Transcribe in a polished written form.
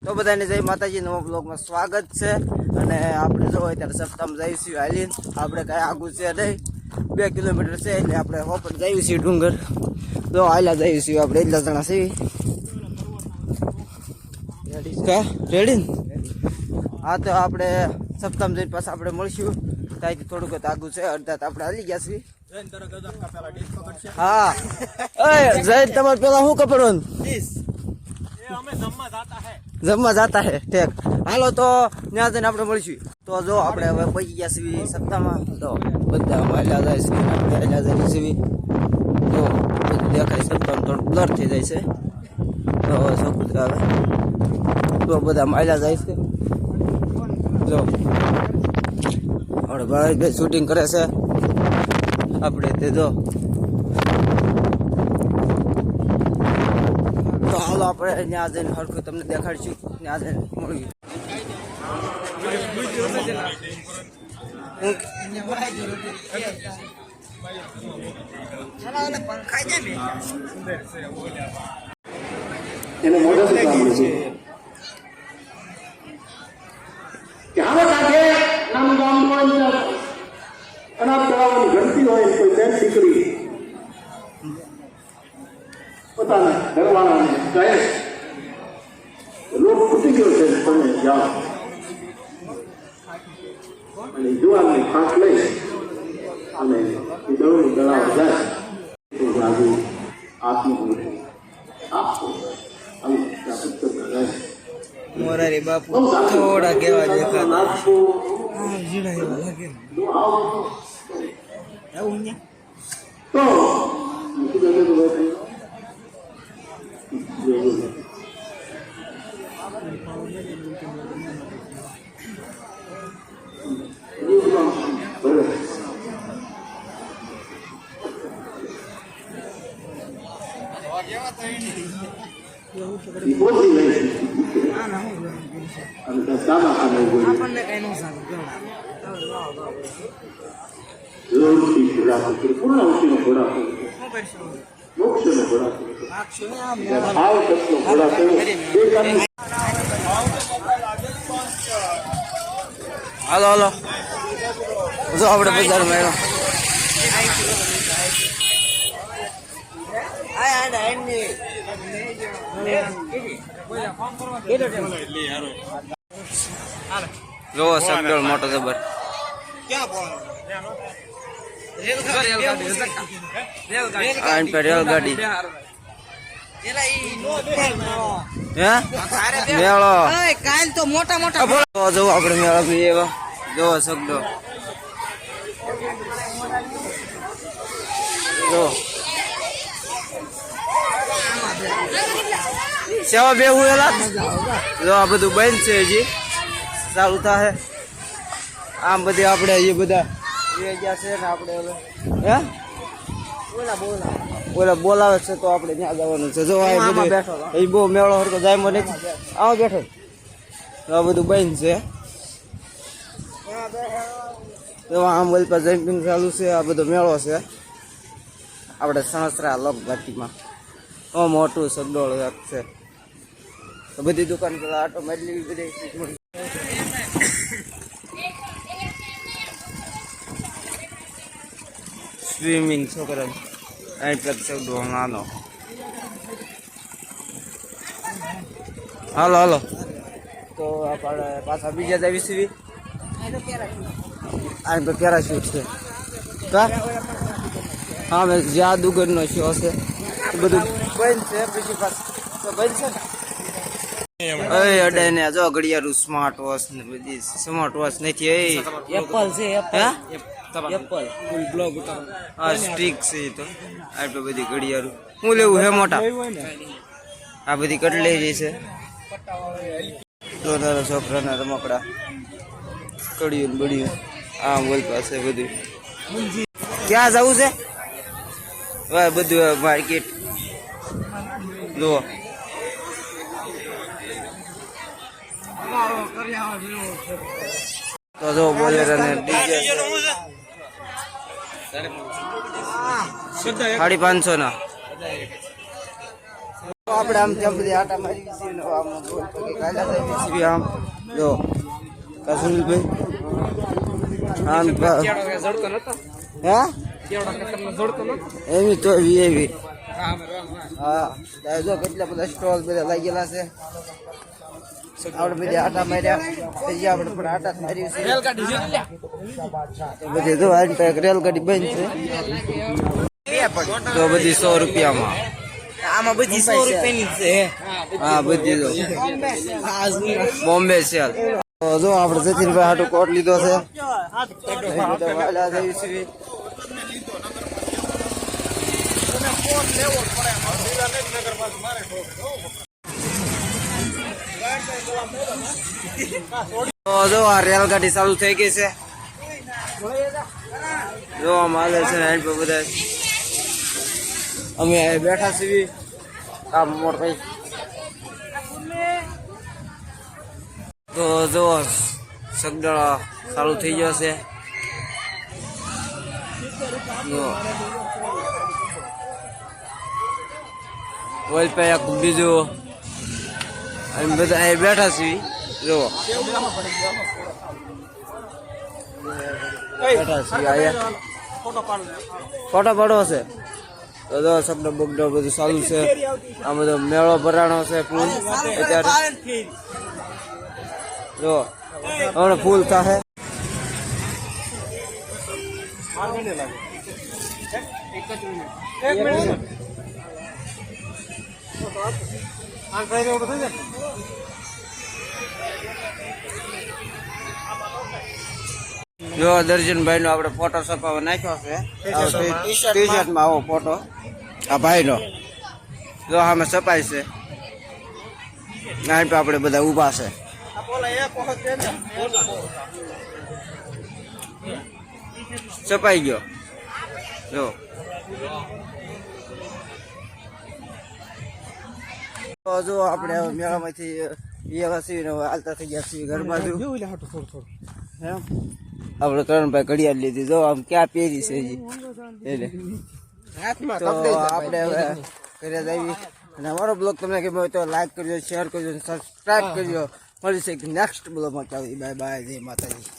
તો બધાને જય માતાજી, નવા બ્લોગમાં સ્વાગત છે। અને આપણે જો અત્યારે સપ્તાહમાં જઈશું હાલીને, આપણે કાંઈ આગું છે નહીં, 2 કિલોમીટર છે એટલે આપણે હોપર જઈશું ડુંગર। જો હાલ્યા જઈશું આપણે, એટલા જણા છીએ। રેડી? હા, તો આપણે સપ્તાહમાં જઈને પાછા આપણે મળશું। ત્યાંથી થોડુંક આગું છે, અડધા આપણે હાલી ગયા છીએ। હા, જય તમારે પેલા શું કપડવાનું જમવા જતા હે ઠેક। હાલો તો ત્યાં જઈને આપણે મળશું। તો જો આપણે હવે પહોંચી ગયા છીએ સપ્તાહમાં। તો બધા હાલ્યા જાય છે, આપણે હાલ્યા જાય છીએ। જો બધું દેખાય, સપ્તાહમાં થોડું બ્લર થઈ જાય છે, તો સકુત આવે તો બધા હાલ્યા જાય છે। જો આપણે ભાઈ શૂટિંગ કરે છે આપણે તે જો। તો હાલો આપણે ત્યાં જઈને હરખું તમને દેખાડશું, ત્યાં જઈને મળ્યું। એને મોઢા થી કામ છે કે હવે કાઢે નામ ગામ હોય અનાજ તળાવની ગણતી હોય કોઈ બેન દીકરી પોતાના ઘરવાળાને કહે લોક ખૂટી ગયો છે, તમે જાઓ અને જુવાનની ફાંક લઈ અને દળનું તળાવ જાય તો બાજુ આત્મબુદ્ધિ આપો મોરારી બાપુ થોડા કેવા દેખાતા આપણને કઈ નું સારું હાલો હાલો જો આપણે બજારમાં જો સગડોળ મોટો જબર રેલગાડી મેળો કાલ તો મોટા મોટા જો આપણે મેળા એવા જો સગડો જો સેવા બે હુએલા જો આ બધું બંધ છે, હજી ચાલુ થાય। આમ બધી આપણે એ બધા ગયા છે ને આપણે હવે હે ઓલા બોલાવે છે તો આપણે ત્યાં જવાનું છે। જો એ બહુ મેળો હરકો જાય મને આમાં બેઠો આ બધું બંધ છે। તો આમ બોલ પર જમ્પિંગ ચાલુ છે, આ બધો મેળો છે આપણે સણસરા લોકઘાટીમાં। મોટું સગડોળ છે, તો બધી દુકાન પેલા આટો મારી બધી સ્વિમિંગ છોકરા અહીં તક સગડો નાનો। હાલો હાલો તો આપણે પાછા બીજા જ આવીશું। આ તો પેરાશૂટ છે કા હા મેં જાદુગરનો શો છે બધું બંધ છે, પછી પાછું બંધ છે ને અડાય ને જો ઘડિયાળું સ્માર્ટ વોચ ને બધી સ્માર્ટ વોચ નથી એપલ છે એપલ ફૂલ બ્લોગ હા સ્ટ્રીક છે તો આટલું બધી ઘડિયાળું હું લેવું હે મોટા આ બધી કટલેરી છે તો તારા છોકરાના રમકડા કડિયું બડિયું આમ બોલ પાસે બધું ક્યાં જવું છે ભાઈ બધું માર્કેટ જો તો જો બોલેરો ને ડીજે 550 ના આપણે આમ ત્યાં બધી આટા મારી છીએ ને આમ ગોળ પગે કાઢ્યા જાય છીએ આમ જો કસુલભાઈ આમ હે એવી તો એવી હા જો કેટલા બધા સ્ટોલ બધા લાગેલા છે આપણે બધી આટા માર્યા પછી આપણે પણ આટા જ મારી છે બધી જો રેલગાડી બંધ છે તો બધી 100 રૂપિયામાં આમાં બધી 100 રૂપિયાની છે હા બધી જો બોમ્બે સેલ તો જો આપણે જતીનભાઈ હાટુ કોટ લીધો છે વાલા જઈ છે તો જો આ રેલગાડી ચાલુ થઈ ગઈ છે જો માલે છે ને બધા અમે બેઠા છીએ આ મોટ ભાઈ તો જો સગડા ચાલુ થઈ ગયો છે ઓઇલ પે એક બીજું અમે બધા અહીં બેઠા છીએ જો બેઠા છીએ અહીંયા ફોટો પાડવો છે તો જો શબ્દ બગડો બધું ચાલુ છે આ બધો મેળો ભરાણો છે ફૂલ અત્યારે જો હમણાં ફૂલ થશે જો દર્શનભાઈ નો આપણે ફોટો છપાવવા નાખ્યો છે ટી શર્ટમાં આવો ફોટો આ ભાઈ નો જો આમે છપાય છે અહીં આપણે બધા ઊભા છે છપાઈ ગયો જો આપણે મેળામાંથી એવા છીએ ને હાલતા થઈ ગયા છીએ ઘર બાજુ આપણે 3 ભાઈ ઘડિયાળ લીધી જો આમ ક્યાં પહેરી છે એટલે તો આપણે હવે ઘરે જઈએ અને અમારો બ્લોગ તમને ગમ્યો હોય તો લાઈક કરજો શેર કરજો સબસ્ક્રાઈબ કરજો મળી છે નેક્સ્ટ બ્લોગમાં ચાલો બાય બાય જય માતાજી.